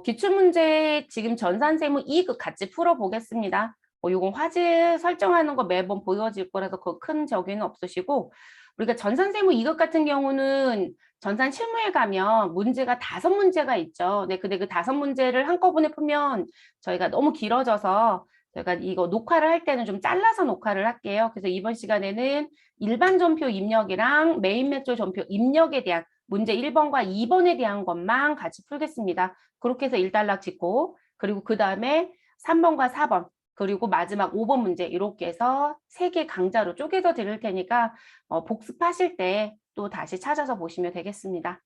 기출문제 지금 전산세무 2급 같이 풀어보겠습니다. 요건 화제 설정하는 거 매번 보여질 거라서 그 큰 적용은 없으시고, 우리가 전산세무 2급 같은 경우는 전산 실무에 가면 문제가 5문제가 있죠. 네, 근데 그 5문제를 한꺼번에 풀면 저희가 너무 길어져서 제가 이거 녹화를 할 때는 좀 잘라서 녹화를 할게요. 그래서 이번 시간에는 일반 전표 입력이랑 메인 맷조 전표 입력에 대한 문제 1번과 2번에 대한 것만 같이 풀겠습니다. 그렇게 해서 1단락 짓고, 그리고 그 다음에 3번과 4번, 그리고 마지막 5번 문제 이렇게 해서 3개 강좌로 쪼개서 드릴 테니까 복습하실 때 또 다시 찾아서 보시면 되겠습니다.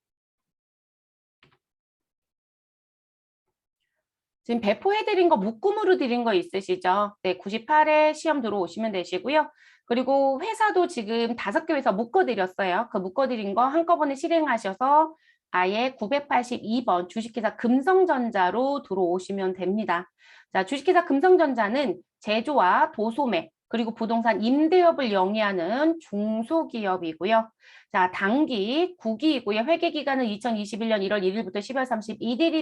지금 배포해드린 거 묶음으로 드린 거 있으시죠? 네, 98에 시험 들어오시면 되시고요. 그리고 회사도 지금 5개 회사 묶어드렸어요. 그 묶어드린 거 한꺼번에 실행하셔서 아예 982번 주식회사 금성전자로 들어오시면 됩니다. 자, 주식회사 금성전자는 제조와 도소매, 그리고 부동산 임대업을 영위하는 중소기업이고요. 자, 단기 9기이고요. 회계기간은 2021년 1월 1일부터 12월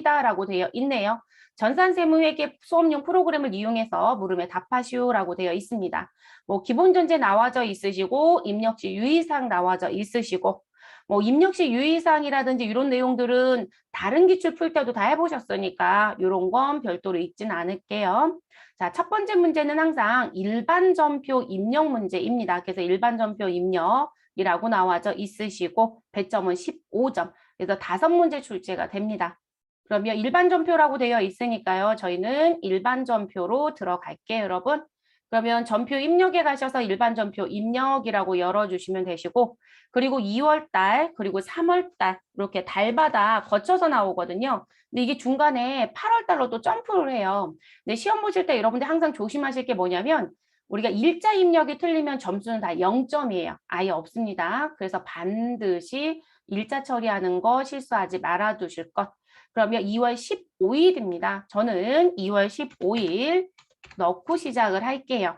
31일이다라고 되어 있네요. 전산세무회계 수업용 프로그램을 이용해서 물음에 답하시오라고 되어 있습니다. 뭐 기본전제 나와져 있으시고 입력시 유의사항 나와져 있으시고 뭐 입력시 유의사항이라든지 이런 내용들은 다른 기출 풀 때도 다 해보셨으니까 이런 건 별도로 읽진 않을게요. 자, 첫 번째 문제는 항상 일반 전표 입력 문제입니다. 그래서 일반 전표 입력이라고 나와져 있으시고 배점은 15점. 그래서 5문제 출제가 됩니다. 그러면 일반 전표라고 되어 있으니까요. 저희는 일반 전표로 들어갈게요, 여러분. 그러면 전표 입력에 가셔서 일반 전표 입력이라고 열어주시면 되시고, 그리고 2월 달, 그리고 3월 달 이렇게 달마다 거쳐서 나오거든요. 근데 이게 중간에 8월 달로 또 점프를 해요. 근데 시험 보실 때 여러분들 항상 조심하실 게 뭐냐면 우리가 일자 입력이 틀리면 점수는 다 0점이에요. 아예 없습니다. 그래서 반드시 일자 처리하는 거 실수하지 말아 두실 것. 그러면 2월 15일입니다. 저는 2월 15일 넣고 시작을 할게요.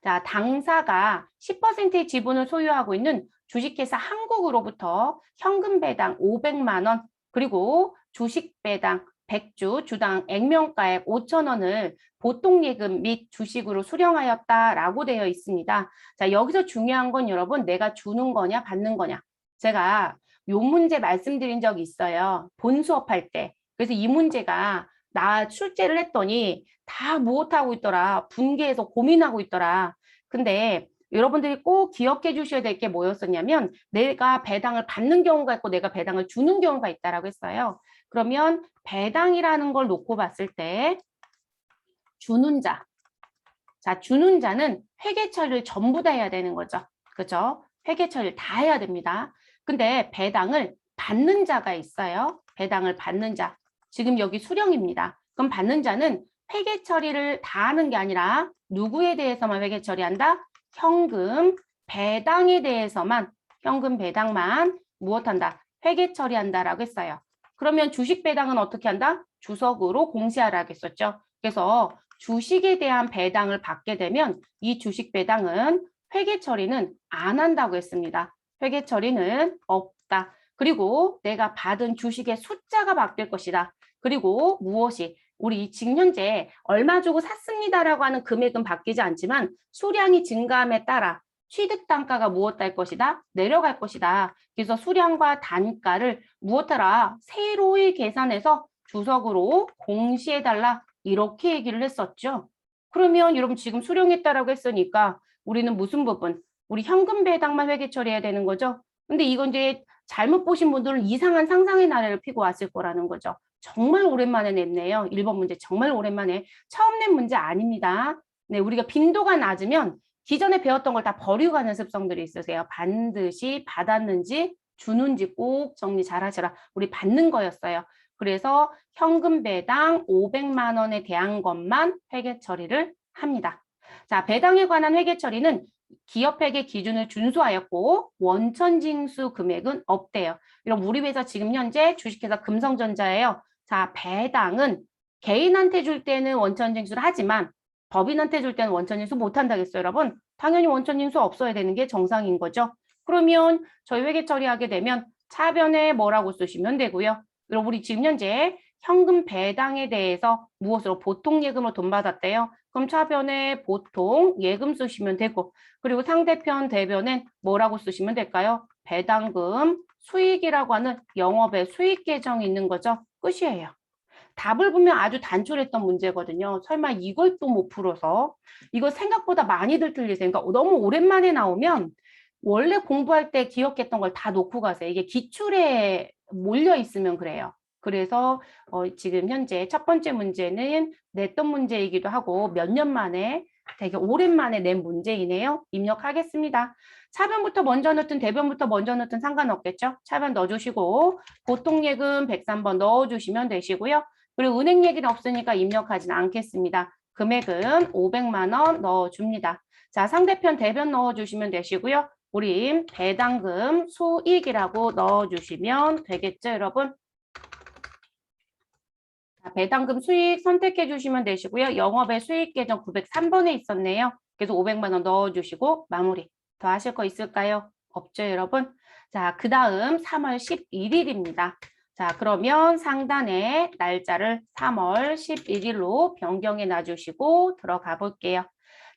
자, 당사가 10%의 지분을 소유하고 있는 주식회사 한국으로부터 현금 배당 500만 원, 그리고 주식 배당 100주, 주당 액면가액 5천 원을 보통 예금 및 주식으로 수령하였다라고 되어 있습니다. 자, 여기서 중요한 건 여러분, 내가 주는 거냐, 받는 거냐. 제가 요 문제 말씀드린 적이 있어요. 본 수업할 때. 그래서 이 문제가 나 출제를 했더니 다 못하고 있더라. 분개해서 고민하고 있더라. 근데 여러분들이 꼭 기억해 주셔야 될 게 뭐였었냐면 내가 배당을 받는 경우가 있고 내가 배당을 주는 경우가 있다라고 했어요. 그러면 배당이라는 걸 놓고 봤을 때 주는 자. 자, 주는 자는 회계 처리를 전부 다 해야 되는 거죠. 그죠? 회계 처리를 다 해야 됩니다. 근데 배당을 받는 자가 있어요. 배당을 받는 자. 지금 여기 수령입니다. 그럼 받는 자는 회계 처리를 다 하는 게 아니라 누구에 대해서만 회계 처리한다? 현금 배당에 대해서만, 현금 배당만 무엇한다? 회계 처리한다라고 했어요. 그러면 주식 배당은 어떻게 한다? 주석으로 공시하라고 했었죠. 그래서 주식에 대한 배당을 받게 되면 이 주식 배당은 회계 처리는 안 한다고 했습니다. 회계 처리는 없다. 그리고 내가 받은 주식의 숫자가 바뀔 것이다. 그리고 무엇이 우리 지금 현재 얼마 주고 샀습니다라고 하는 금액은 바뀌지 않지만 수량이 증가함에 따라 취득 단가가 무엇할 것이다? 내려갈 것이다. 그래서 수량과 단가를 무엇하라? 새로이 계산해서 주석으로 공시해달라. 이렇게 얘기를 했었죠. 그러면 여러분 지금 수령했다라고 했으니까 우리는 무슨 부분? 우리 현금 배당만 회계 처리해야 되는 거죠. 근데 이건 이제 잘못 보신 분들은 이상한 상상의 나래를 피고 왔을 거라는 거죠. 정말 오랜만에 냈네요. 1번 문제 정말 오랜만에. 처음 낸 문제 아닙니다. 네, 우리가 빈도가 낮으면 기존에 배웠던 걸 다 버리고 가는 습성들이 있으세요. 반드시 받았는지 주는지 꼭 정리 잘 하시라. 우리 받는 거였어요. 그래서 현금 배당 500만 원에 대한 것만 회계 처리를 합니다. 자, 배당에 관한 회계 처리는 기업회계 기준을 준수하였고 원천징수 금액은 없대요. 이런 우리 회사 지금 현재 주식회사 금성전자예요. 자, 배당은 개인한테 줄 때는 원천징수를 하지만 법인한테 줄 때는 원천징수 못한다겠어요, 여러분? 당연히 원천징수 없어야 되는 게 정상인 거죠. 그러면 저희 회계 처리하게 되면 차변에 뭐라고 쓰시면 되고요. 그럼 우리 지금 현재 현금 배당에 대해서 무엇으로 보통 예금으로 돈 받았대요. 그럼 차변에 보통 예금 쓰시면 되고, 그리고 상대편 대변엔 뭐라고 쓰시면 될까요? 배당금 수익이라고 하는 영업의 수익 계정이 있는 거죠. 끝이에요. 답을 보면 아주 단촐했던 문제거든요. 설마 이걸 또 못 풀어서. 이거 생각보다 많이들 틀리세요. 그러니까 너무 오랜만에 나오면 원래 공부할 때 기억했던 걸 다 놓고 가세요. 이게 기출에 몰려 있으면 그래요. 그래서 지금 현재 첫 번째 문제는 냈던 문제이기도 하고 몇 년 만에 되게 오랜만에 낸 문제이네요. 입력하겠습니다. 차변부터 먼저 넣든 대변부터 먼저 넣든 상관없겠죠? 차변 넣어주시고 보통 예금 103번 넣어주시면 되시고요. 그리고 은행 얘기는 없으니까 입력하진 않겠습니다. 금액은 500만 원 넣어줍니다. 자, 상대편 대변 넣어주시면 되시고요. 우리 배당금 수익이라고 넣어주시면 되겠죠, 여러분? 자, 배당금 수익 선택해 주시면 되시고요. 영업의 수익 계정 903번에 있었네요. 그래서 500만 원 넣어주시고 마무리. 더 하실 거 있을까요? 없죠, 여러분? 자, 그 다음 3월 11일입니다. 자, 그러면 상단에 날짜를 3월 11일로 변경해 놔주시고 들어가 볼게요.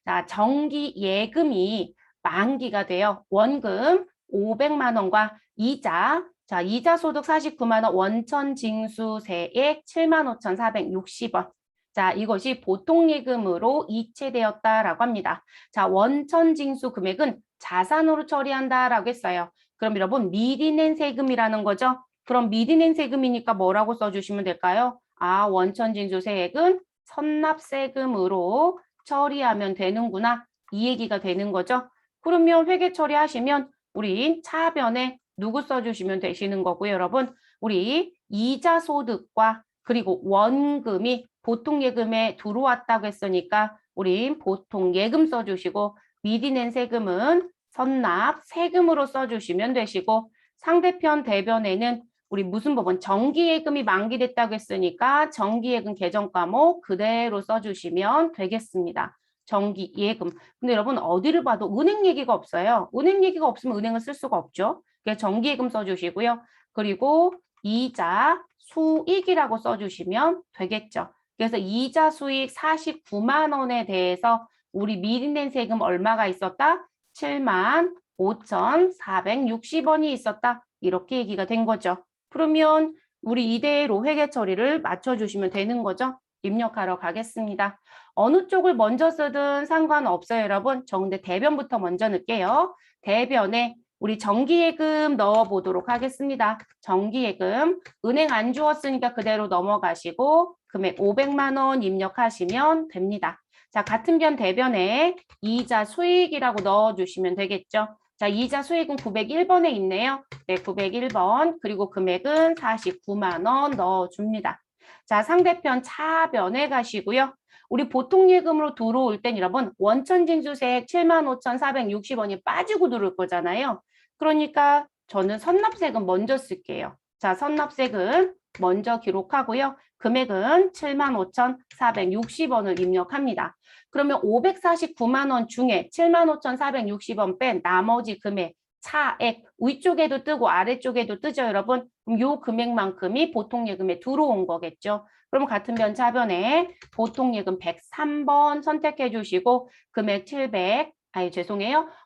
자, 정기 예금이 만기가 돼요. 원금 500만 원과 이자, 자, 이자 소득 49만 원, 원천 징수 세액 75,460원. 자, 이것이 보통 예금으로 이체되었다라고 합니다. 자, 원천 징수 금액은 자산으로 처리한다라고 했어요. 그럼 여러분 미리 낸 세금이라는 거죠? 그럼 미리 낸 세금이니까 뭐라고 써주시면 될까요? 아, 원천 징수 세액은 선납세금으로 처리하면 되는구나. 이 얘기가 되는 거죠. 그러면 회계 처리하시면 우리 차변에 누구 써주시면 되시는 거고요, 여러분. 우리 이자 소득과 그리고 원금이 보통 예금에 들어왔다고 했으니까 우리 보통 예금 써주시고 미리 낸 세금은 선납 세금으로 써주시면 되시고 상대편 대변에는 우리 무슨 법은 정기예금이 만기됐다고 했으니까 정기예금 계정 과목 그대로 써주시면 되겠습니다. 정기예금. 근데 여러분 어디를 봐도 은행 얘기가 없어요. 은행 얘기가 없으면 은행을 쓸 수가 없죠. 그래서 정기예금 써주시고요. 그리고 이자 수익이라고 써주시면 되겠죠. 그래서 이자 수익 49만 원에 대해서 우리 미리 낸 세금 얼마가 있었다? 7만 5,460원이 있었다. 이렇게 얘기가 된 거죠. 그러면 우리 이대로 회계 처리를 맞춰주시면 되는 거죠. 입력하러 가겠습니다. 어느 쪽을 먼저 쓰든 상관없어요, 여러분. 저 근데 대변부터 먼저 넣을게요. 대변에 우리 정기예금 넣어보도록 하겠습니다. 정기예금, 은행 안 주었으니까 그대로 넘어가시고 금액 500만 원 입력하시면 됩니다. 자, 같은 변 대변에 이자 수익이라고 넣어주시면 되겠죠. 자, 이자 수익은 901번에 있네요. 네, 901번. 그리고 금액은 49만 원 넣어줍니다. 자, 상대편 차변에 가시고요. 우리 보통 예금으로 들어올 땐 여러분 원천징수세액 75,460원이 빠지고 들어올 거잖아요. 그러니까 저는 선납세금 먼저 쓸게요. 자, 선납세금 먼저 기록하고요. 금액은 75,460원을 입력합니다. 그러면 549만 원 중에 75,460원 뺀 나머지 금액 차액 위쪽에도 뜨고 아래쪽에도 뜨죠, 여러분? 그럼 요 금액만큼이 보통 예금에 들어온 거겠죠. 그럼 같은 변 차변에 보통 예금 103번 선택해 주시고 금액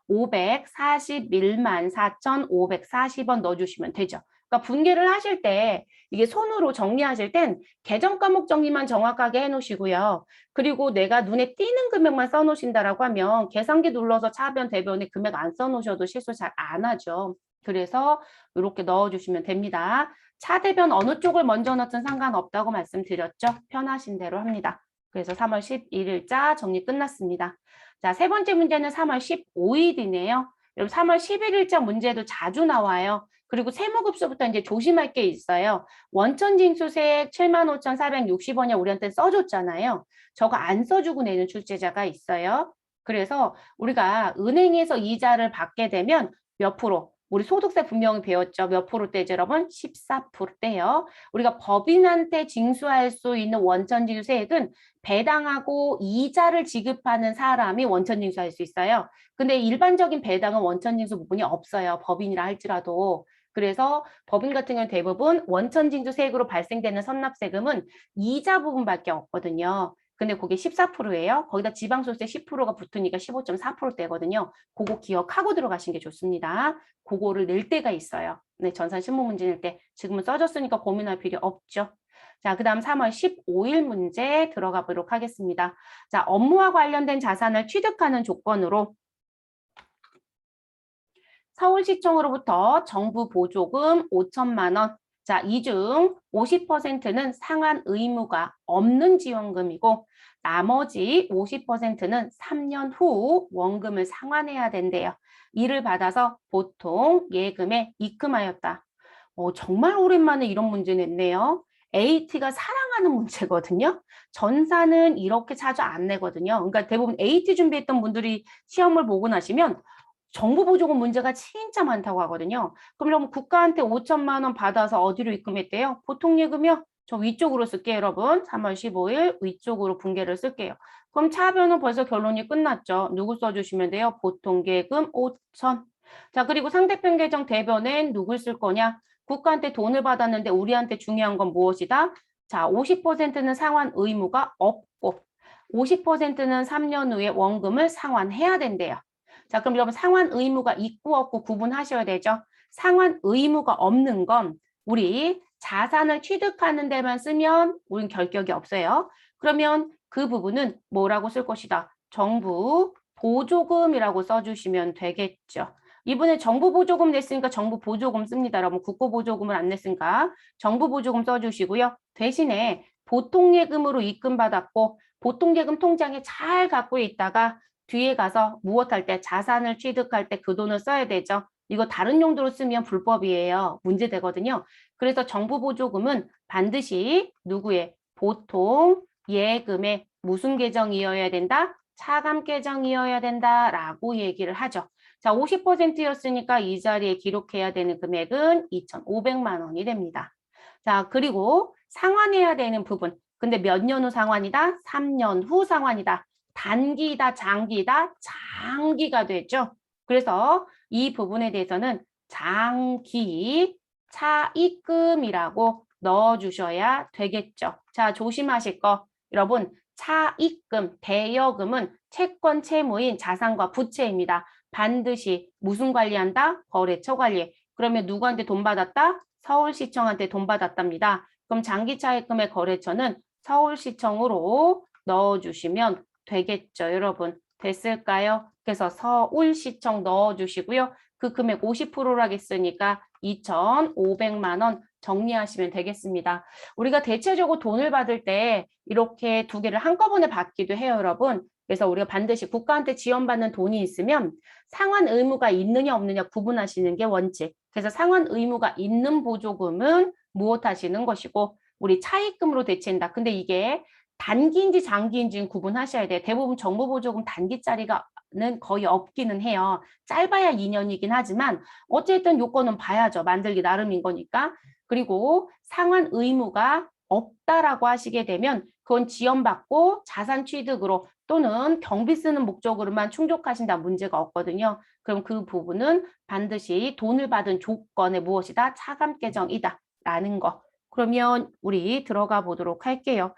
541만 4,540원 넣어주시면 되죠. 그러니까 분계를 하실 때 이게 손으로 정리하실 땐 계정 과목 정리만 정확하게 해놓으시고요. 그리고 내가 눈에 띄는 금액만 써놓으신다라고 하면 계산기 눌러서 차변 대변에 금액 안 써놓으셔도 실수 잘 안 하죠. 그래서 이렇게 넣어주시면 됩니다. 차대변 어느 쪽을 먼저 넣든 상관없다고 말씀드렸죠. 편하신 대로 합니다. 그래서 3월 11일자 정리 끝났습니다. 자, 세 번째 문제는 3월 15일이네요. 여러분 3월 11일자 문제도 자주 나와요. 그리고 세무급수부터 이제 조심할 게 있어요. 원천징수세액 75,460원이 우리한테 써줬잖아요. 저거 안 써주고 내는 출제자가 있어요. 그래서 우리가 은행에서 이자를 받게 되면 몇 프로? 우리 소득세 분명히 배웠죠. 몇 프로대죠, 여러분? 14%대요. 우리가 법인한테 징수할 수 있는 원천징수세액은 배당하고 이자를 지급하는 사람이 원천징수할 수 있어요. 근데 일반적인 배당은 원천징수 부분이 없어요. 법인이라 할지라도. 그래서 법인 같은 경우는 대부분 원천징수세액으로 발생되는 선납세금은 이자 부분밖에 없거든요. 근데 그게 14%예요. 거기다 지방소득세 10%가 붙으니까 15.4%대거든요. 그거 기억하고 들어가신 게 좋습니다. 그거를 낼 때가 있어요. 네, 전산 신문 문제 낼 때. 지금은 써졌으니까 고민할 필요 없죠. 자, 그 다음 3월 15일 문제 들어가 보도록 하겠습니다. 자, 업무와 관련된 자산을 취득하는 조건으로 서울시청으로부터 정부 보조금 5천만 원. 자, 이 중 50%는 상환 의무가 없는 지원금이고 나머지 50%는 3년 후 원금을 상환해야 된대요. 이를 받아서 보통 예금에 입금하였다. 정말 오랜만에 이런 문제 냈네요. AT가 사랑하는 문제거든요. 전사는 이렇게 자주 안 내거든요. 그러니까 대부분 AT 준비했던 분들이 시험을 보고 나시면 정부 보조금 문제가 진짜 많다고 하거든요. 그럼 국가한테 5천만 원 받아서 어디로 입금했대요? 보통 예금이요? 저 위쪽으로 쓸게요, 여러분. 3월 15일 위쪽으로 분계를 쓸게요. 그럼 차변은 벌써 결론이 끝났죠. 누구 써주시면 돼요? 보통 예금 5천. 자, 그리고 상대편 계정 대변엔 누굴 쓸 거냐? 국가한테 돈을 받았는데 우리한테 중요한 건 무엇이다? 자, 50%는 상환 의무가 없고 50%는 3년 후에 원금을 상환해야 된대요. 자, 그럼 여러분 상환 의무가 있고 없고 구분하셔야 되죠. 상환 의무가 없는 건 우리 자산을 취득하는 데만 쓰면 우린 결격이 없어요. 그러면 그 부분은 뭐라고 쓸 것이다. 정부 보조금이라고 써주시면 되겠죠. 이번에 정부 보조금 냈으니까 정부 보조금 씁니다. 여러분 국고 보조금을 안 냈으니까 정부 보조금 써주시고요. 대신에 보통예금으로 입금받았고 보통예금 통장에 잘 갖고 있다가 뒤에 가서 무엇할 때 자산을 취득할 때 그 돈을 써야 되죠. 이거 다른 용도로 쓰면 불법이에요. 문제되거든요. 그래서 정부 보조금은 반드시 누구의 보통 예금의 무슨 계정이어야 된다? 차감 계정이어야 된다라고 얘기를 하죠. 자, 50%였으니까 이 자리에 기록해야 되는 금액은 2,500만 원이 됩니다. 자, 그리고 상환해야 되는 부분. 근데 몇 년 후 상환이다? 3년 후 상환이다. 단기다, 장기다, 장기가 되죠. 그래서 이 부분에 대해서는 장기 차입금이라고 넣어주셔야 되겠죠. 자, 조심하실 거. 여러분, 차입금, 대여금은 채권, 채무인 자산과 부채입니다. 반드시 무슨 관리한다? 거래처 관리. 그러면 누구한테 돈 받았다? 서울시청한테 돈 받았답니다. 그럼 장기차입금의 거래처는 서울시청으로 넣어주시면 되겠죠, 여러분. 됐을까요? 그래서 서울시청 넣어주시고요. 그 금액 50%라고 했으니까 2,500만 원 정리하시면 되겠습니다. 우리가 대체적으로 돈을 받을 때 이렇게 두 개를 한꺼번에 받기도 해요, 여러분. 그래서 우리가 반드시 국가한테 지원받는 돈이 있으면 상환 의무가 있느냐 없느냐 구분하시는 게 원칙. 그래서 상환 의무가 있는 보조금은 무엇 하시는 것이고 우리 차입금으로 대체한다. 근데 이게 단기인지 장기인지는 구분하셔야 돼요. 대부분 정부 보조금 단기짜리가는 거의 없기는 해요. 짧아야 2년이긴 하지만 어쨌든 요건은 봐야죠. 만들기 나름인 거니까. 그리고 상환 의무가 없다라고 하시게 되면 그건 지원받고 자산 취득으로 또는 경비 쓰는 목적으로만 충족하신다 문제가 없거든요. 그럼 그 부분은 반드시 돈을 받은 조건에 무엇이다? 차감 계정이다 라는 거. 그러면 우리 들어가 보도록 할게요.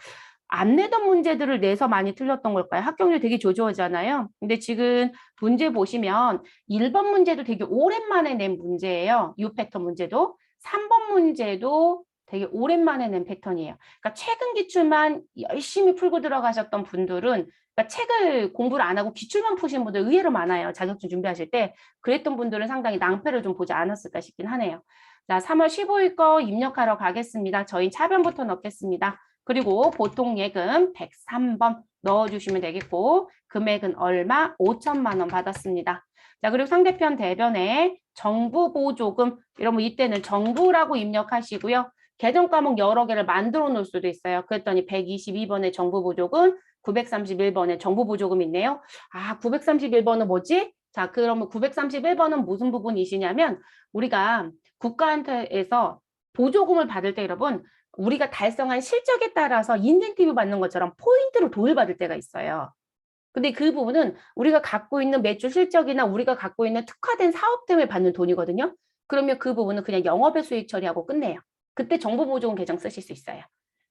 안 내던 문제들을 내서 많이 틀렸던 걸까요? 합격률 되게 조조하잖아요. 근데 지금 문제 보시면 1번 문제도 되게 오랜만에 낸 문제예요. 이 패턴 문제도. 3번 문제도 되게 오랜만에 낸 패턴이에요. 그러니까 최근 기출만 열심히 풀고 들어가셨던 분들은 그러니까 책을 공부를 안 하고 기출만 푸신 분들 의외로 많아요. 자격증 준비하실 때. 그랬던 분들은 상당히 낭패를 좀 보지 않았을까 싶긴 하네요. 자, 3월 15일 거 입력하러 가겠습니다. 저희 차변부터 넣겠습니다. 그리고 보통 예금 103번 넣어주시면 되겠고 금액은 얼마? 5천만 원 받았습니다. 자, 그리고 상대편 대변에 정부 보조금 이러면 이때는 정부라고 입력하시고요. 계정 과목 여러 개를 만들어 놓을 수도 있어요. 그랬더니 122번에 정부 보조금, 931번에 정부 보조금 있네요. 아, 931번은 뭐지? 자, 그러면 931번은 무슨 부분이시냐면 우리가 국가한테서 보조금을 받을 때 여러분 우리가 달성한 실적에 따라서 인센티브 받는 것처럼 포인트로 돈을 받을 때가 있어요. 근데 그 부분은 우리가 갖고 있는 매출 실적이나 우리가 갖고 있는 특화된 사업 때문에 받는 돈이거든요. 그러면 그 부분은 그냥 영업의 수익 처리하고 끝내요. 그때 정보보조금 계정 쓰실 수 있어요.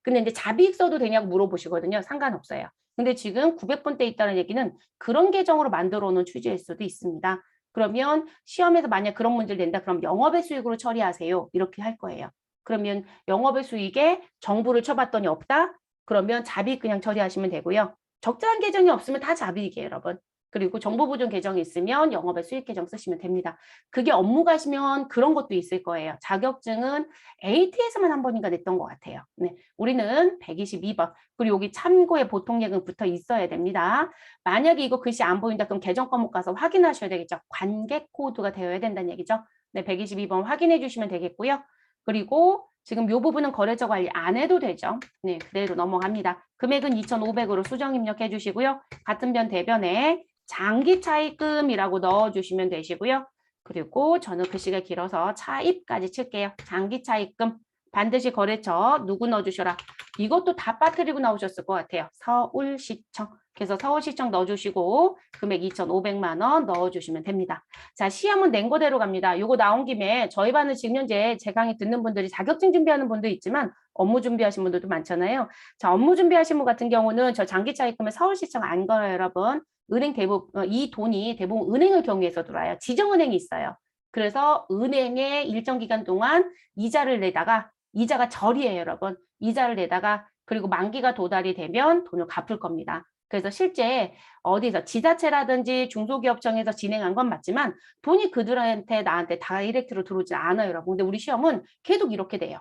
근데 이제 자비익 써도 되냐고 물어보시거든요. 상관없어요. 근데 지금 900번대 있다는 얘기는 그런 계정으로 만들어 놓은 취지일 수도 있습니다. 그러면 시험에서 만약 그런 문제를 낸다 그럼 영업의 수익으로 처리하세요. 이렇게 할 거예요. 그러면 영업의 수익에 정부를 쳐봤더니 없다? 그러면 자비익 그냥 처리하시면 되고요. 적절한 계정이 없으면 다 자비익이에요, 여러분. 그리고 정보보존 계정이 있으면 영업의 수익 계정 쓰시면 됩니다. 그게 업무 가시면 그런 것도 있을 거예요. 자격증은 AT에서만 한 번인가 냈던 것 같아요. 네, 우리는 122번. 그리고 여기 참고에 보통예금 붙어 있어야 됩니다. 만약에 이거 글씨 안 보인다 그럼 계정 과목 가서 확인하셔야 되겠죠. 관계 코드가 되어야 된다는 얘기죠. 네, 122번 확인해 주시면 되겠고요. 그리고 지금 이 부분은 거래처 관리 안 해도 되죠. 네, 그대로 넘어갑니다. 금액은 2,500으로 수정 입력해 주시고요. 같은 변 대변에 장기 차입금이라고 넣어주시면 되시고요. 그리고 저는 글씨가 길어서 차입까지 칠게요. 장기 차입금 반드시 거래처 누구 넣어주셔라. 이것도 다 빠뜨리고 나오셨을 것 같아요. 서울시청. 그래서 서울시청 넣어주시고 금액 2,500만 원 넣어주시면 됩니다. 자, 시험은 낸 거대로 갑니다. 요거 나온 김에 저희 반은 지금 현재 제 강의 듣는 분들이 자격증 준비하는 분도 있지만 업무 준비하신 분들도 많잖아요. 자, 업무 준비하신 분 같은 경우는 저 장기 차입금에 서울시청 안 걸어요, 여러분. 은행 대부분 이 돈이 대부분 은행을 경유해서 들어와요. 지정은행이 있어요. 그래서 은행에 일정 기간 동안 이자를 내다가 이자가 절이에요, 여러분. 이자를 내다가 그리고 만기가 도달이 되면 돈을 갚을 겁니다. 그래서 실제 어디서 지자체라든지 중소기업청에서 진행한 건 맞지만 돈이 그들한테 나한테 다이렉트로 들어오지 않아요, 여러분. 근데 우리 시험은 계속 이렇게 돼요.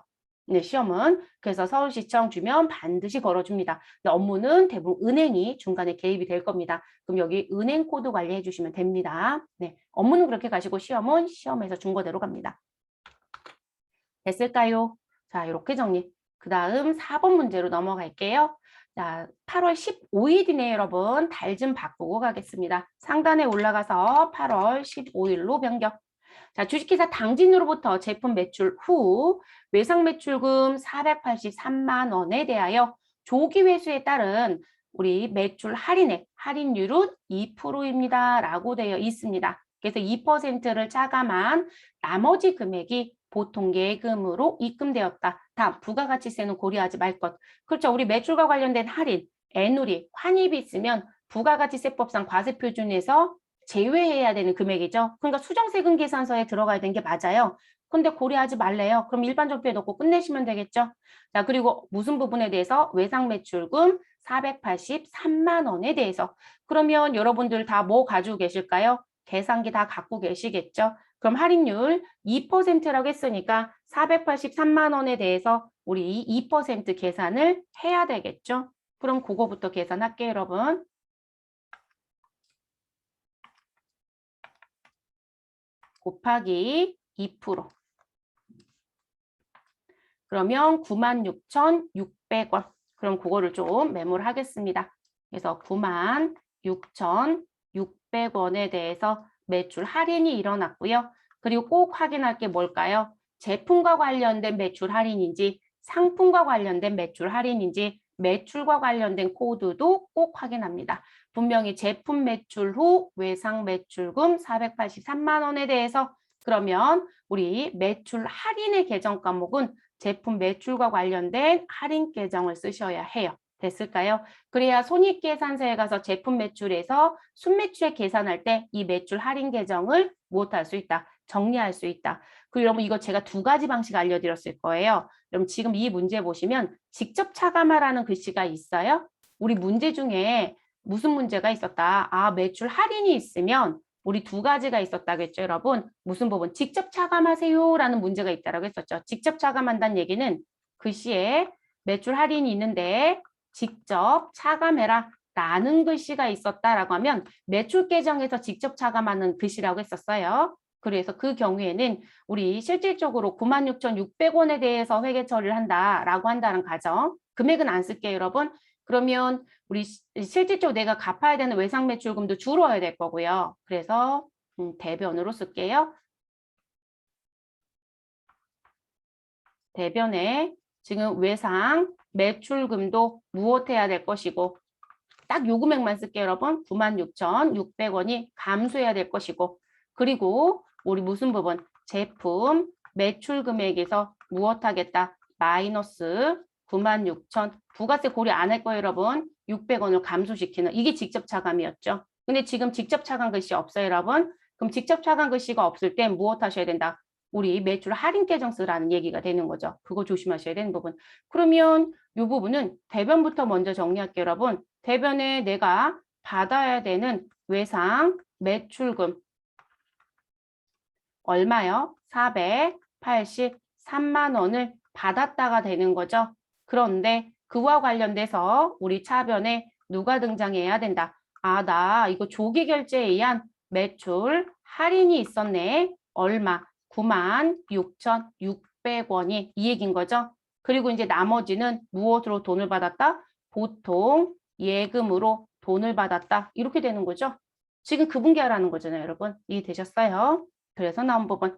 네, 시험은 그래서 서울시청 주면 반드시 걸어줍니다. 근데 업무는 대부분 은행이 중간에 개입이 될 겁니다. 그럼 여기 은행 코드 관리해 주시면 됩니다. 네, 업무는 그렇게 가시고 시험은 시험에서 준 거대로 갑니다. 됐을까요? 자, 이렇게 정리. 그 다음 4번 문제로 넘어갈게요. 자, 8월 15일이네요, 여러분. 달 좀 바꾸고 가겠습니다. 상단에 올라가서 8월 15일로 변경. 자, 주식회사 당진으로부터 제품 매출 후 외상 매출금 483만 원에 대하여 조기 회수에 따른 우리 매출 할인액, 할인율은 2%입니다. 라고 되어 있습니다. 그래서 2%를 차감한 나머지 금액이 보통 예금으로 입금되었다. 다음, 부가가치세는 고려하지 말 것. 그렇죠. 우리 매출과 관련된 할인, 애누리, 환입이 있으면 부가가치세법상 과세표준에서 제외해야 되는 금액이죠. 그러니까 수정세금 계산서에 들어가야 되는 게 맞아요. 근데 고려하지 말래요. 그럼 일반 적표에 넣고 끝내시면 되겠죠. 자, 그리고 무슨 부분에 대해서 외상매출금 483만 원에 대해서 그러면 여러분들 다 뭐 가지고 계실까요? 계산기 다 갖고 계시겠죠. 그럼 할인율 2%라고 했으니까 483만 원에 대해서 우리 2% 계산을 해야 되겠죠. 그럼 그거부터 계산할게요, 여러분. 곱하기 2%. 그러면 96,600원. 그럼 그거를 좀 메모를 하겠습니다. 그래서 96,600원에 대해서 매출 할인이 일어났고요. 그리고 꼭 확인할 게 뭘까요? 제품과 관련된 매출 할인인지 상품과 관련된 매출 할인인지 매출과 관련된 코드도 꼭 확인합니다. 분명히 제품 매출 후 외상 매출금 483만 원에 대해서 그러면 우리 매출 할인의 계정 과목은 제품 매출과 관련된 할인 계정을 쓰셔야 해요. 됐을까요? 그래야 손익계산서에 가서 제품 매출에서 순매출액 계산할 때 이 매출 할인 계정을 무엇할 수 있다? 정리할 수 있다. 그리고 여러분 이거 제가 두 가지 방식 알려드렸을 거예요. 그럼 지금 이 문제 보시면 직접 차감하라는 글씨가 있어요. 우리 문제 중에 무슨 문제가 있었다? 아, 매출 할인이 있으면 우리 두 가지가 있었다겠죠, 여러분. 무슨 부분? 직접 차감하세요라는 문제가 있다라고 했었죠. 직접 차감한다는 얘기는 글씨에 매출 할인이 있는데 직접 차감해라 라는 글씨가 있었다라고 하면 매출 계정에서 직접 차감하는 글씨라고 했었어요. 그래서 그 경우에는 우리 실질적으로 96,600원에 대해서 회계 처리를 한다라고 한다는 가정. 금액은 안 쓸게요, 여러분. 그러면 우리 실질적으로 내가 갚아야 되는 외상 매출금도 줄어야 될 거고요. 그래서 대변으로 쓸게요. 대변에 지금 외상 매출금도 무엇해야 될 것이고 딱 요 금액만 쓸게요, 여러분. 96,600원이 감소해야 될 것이고 그리고 우리 무슨 부분? 제품 매출 금액에서 무엇 하겠다? 마이너스 96,000. 부가세 고려 안 할 거예요, 여러분. 600원을 감소시키는. 이게 직접 차감이었죠. 근데 지금 직접 차감 글씨 없어요, 여러분. 그럼 직접 차감 글씨가 없을 땐 무엇 하셔야 된다? 우리 매출 할인 계정 쓰라는 얘기가 되는 거죠. 그거 조심하셔야 되는 부분. 그러면 이 부분은 대변부터 먼저 정리할게요, 여러분. 대변에 내가 받아야 되는 외상 매출금 얼마요? 483만 원을 받았다가 되는 거죠. 그런데 그와 관련돼서 우리 차변에 누가 등장해야 된다. 아, 나 이거 조기 결제에 의한 매출 할인이 있었네. 얼마? 96,600원이 이 얘기인 거죠. 그리고 이제 나머지는 무엇으로 돈을 받았다? 보통 예금으로 돈을 받았다. 이렇게 되는 거죠. 지금 구분기하라는 거잖아요, 여러분. 이해되셨어요? 그래서 나온 부분.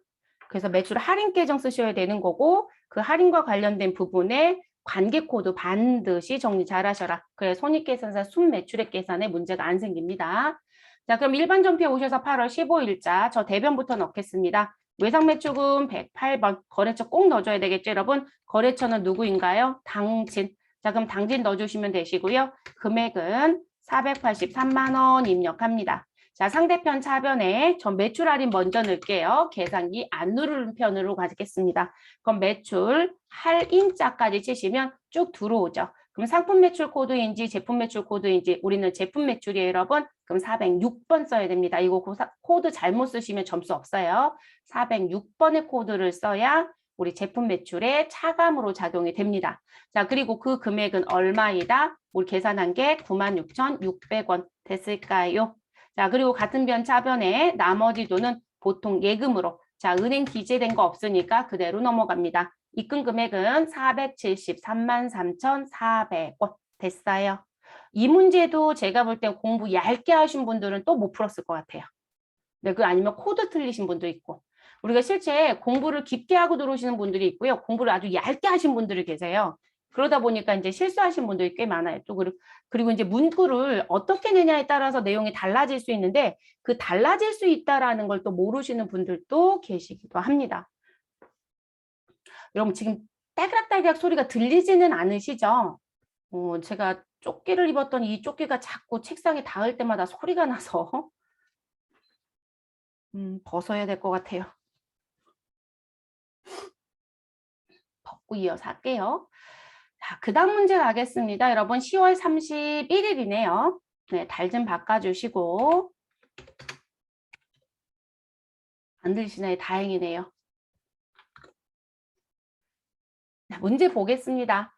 그래서 매출 할인 계정 쓰셔야 되는 거고 그 할인과 관련된 부분에 관계 코드 반드시 정리 잘 하셔라. 그래 손익계산서 순매출액 계산에 문제가 안 생깁니다. 자, 그럼 일반 전표에 오셔서 8월 15일자 저 대변부터 넣겠습니다. 외상매출금 108번 거래처 꼭 넣어줘야 되겠죠, 여러분? 거래처는 누구인가요? 당진. 자, 그럼 당진 넣어주시면 되시고요. 금액은 483만 원 입력합니다. 자, 상대편 차변에 전 매출 할인 먼저 넣을게요. 계산기 안 누르는 편으로 가겠습니다. 그럼 매출 할인자까지 치시면 쭉 들어오죠. 그럼 상품 매출 코드인지 제품 매출 코드인지 우리는 제품 매출이에요, 여러분. 그럼 406번 써야 됩니다. 이거 코드 잘못 쓰시면 점수 없어요. 406번의 코드를 써야 우리 제품 매출에 차감으로 작용이 됩니다. 자, 그리고 그 금액은 얼마이다? 우리 계산한 게 96,600원 됐을까요? 자, 그리고 같은 변 차변에 나머지 돈은 보통 예금으로. 자, 은행 기재된 거 없으니까 그대로 넘어갑니다. 입금 금액은 473만 3,400원 됐어요. 이 문제도 제가 볼 땐 공부 얇게 하신 분들은 또 못 풀었을 것 같아요. 네, 그 아니면 코드 틀리신 분도 있고. 우리가 실제 공부를 깊게 하고 들어오시는 분들이 있고요. 공부를 아주 얇게 하신 분들이 계세요. 그러다 보니까 이제 실수하신 분들이 꽤 많아요. 또 그리고 이제 문구를 어떻게 내냐에 따라서 내용이 달라질 수 있는데 그 달라질 수 있다라는 걸 또 모르시는 분들도 계시기도 합니다. 여러분 지금 딸그락딸그락 소리가 들리지는 않으시죠? 제가 조끼를 입었더니 이 조끼가 자꾸 책상에 닿을 때마다 소리가 나서 벗어야 될 것 같아요. 벗고 이어서 할게요. 자, 그 다음 문제 가겠습니다. 여러분 10월 31일이네요. 네, 달 좀 바꿔주시고 안 들리시나요? 다행이네요. 자, 문제 보겠습니다.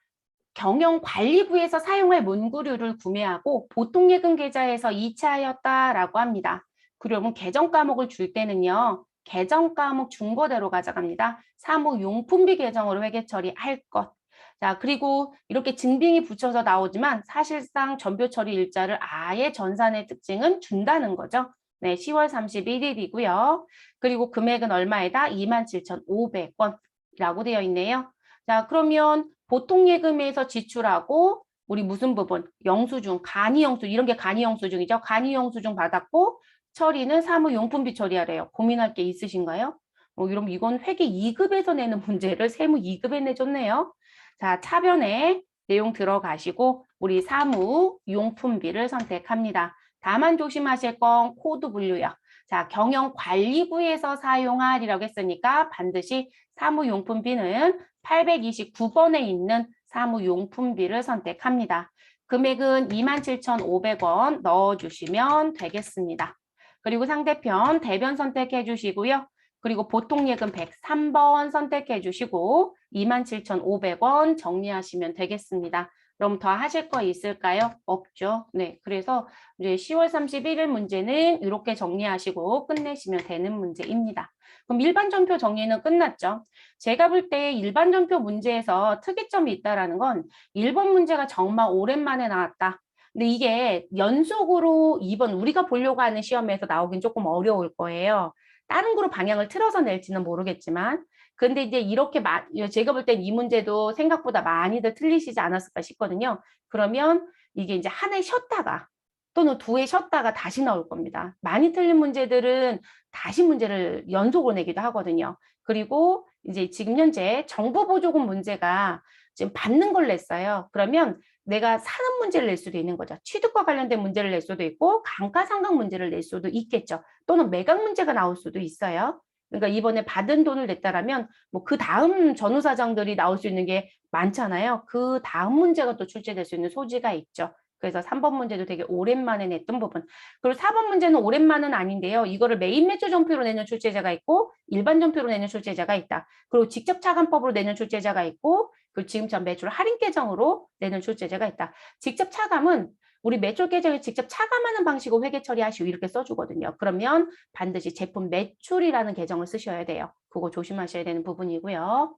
경영관리부에서 사용할 문구류를 구매하고 보통예금 계좌에서 이체하였다라고 합니다. 그러면 계정 과목을 줄 때는요. 계정 과목 중거대로 가져갑니다. 사무용품비 계정으로 회계 처리할 것. 자, 그리고 이렇게 증빙이 붙여서 나오지만 사실상 전표 처리 일자를 아예 전산의 특징은 준다는 거죠. 네, 10월 31일이고요. 그리고 금액은 얼마에다? 27,500원이라고 되어 있네요. 자, 그러면 보통 예금에서 지출하고 우리 무슨 부분? 영수증, 간이영수증 이런 게 간이영수증이죠. 간이영수증 받았고 처리는 사무용품비 처리하래요. 고민할 게 있으신가요? 이러면 이건 회계 2급에서 내는 문제를 세무 2급에 내줬네요. 자, 차변에 내용 들어가시고 우리 사무용품비를 선택합니다. 다만 조심하실 건 코드 분류요. 자, 경영관리부에서 사용할이라고 했으니까 반드시 사무용품비는 829번에 있는 사무용품비를 선택합니다. 금액은 27,500원 넣어주시면 되겠습니다. 그리고 상대편 대변 선택해 주시고요. 그리고 보통예금 103번 선택해 주시고 27,500원 정리하시면 되겠습니다. 그럼 더 하실 거 있을까요? 없죠. 네, 그래서 이제 10월 31일 문제는 이렇게 정리하시고 끝내시면 되는 문제입니다. 그럼 일반 전표 정리는 끝났죠. 제가 볼 때 일반 전표 문제에서 특이점이 있다라는 건 1번 문제가 정말 오랜만에 나왔다. 근데 이게 연속으로 2번 우리가 보려고 하는 시험에서 나오긴 조금 어려울 거예요. 다른 그룹 방향을 틀어서 낼지는 모르겠지만 근데 이제 이렇게 제가 볼 땐 이 문제도 생각보다 많이들 틀리시지 않았을까 싶거든요. 그러면 이게 이제 한 해 쉬었다가 또는 2회 쉬었다가 다시 나올 겁니다. 많이 틀린 문제들은 다시 문제를 연속으로 내기도 하거든요. 그리고 이제 지금 현재 정보보조금 문제가 지금 받는 걸 냈어요. 그러면 내가 사는 문제를 낼 수도 있는 거죠. 취득과 관련된 문제를 낼 수도 있고 감가상각 문제를 낼 수도 있겠죠. 또는 매각 문제가 나올 수도 있어요. 그러니까 이번에 받은 돈을 냈다라면 뭐 그 다음 전후사정들이 나올 수 있는 게 많잖아요. 그 다음 문제가 또 출제될 수 있는 소지가 있죠. 그래서 3번 문제도 되게 오랜만에 냈던 부분. 그리고 4번 문제는 오랜만은 아닌데요. 이거를 메인 매출 전표로 내는 출제자가 있고 일반 전표로 내는 출제자가 있다. 그리고 직접 차감법으로 내는 출제자가 있고 그리고 지금처럼 매출 할인 계정으로 내는 출제자가 있다. 직접 차감은 우리 매출 계정에 직접 차감하는 방식으로 회계 처리하시오 이렇게 써주거든요. 그러면 반드시 제품 매출이라는 계정을 쓰셔야 돼요. 그거 조심하셔야 되는 부분이고요.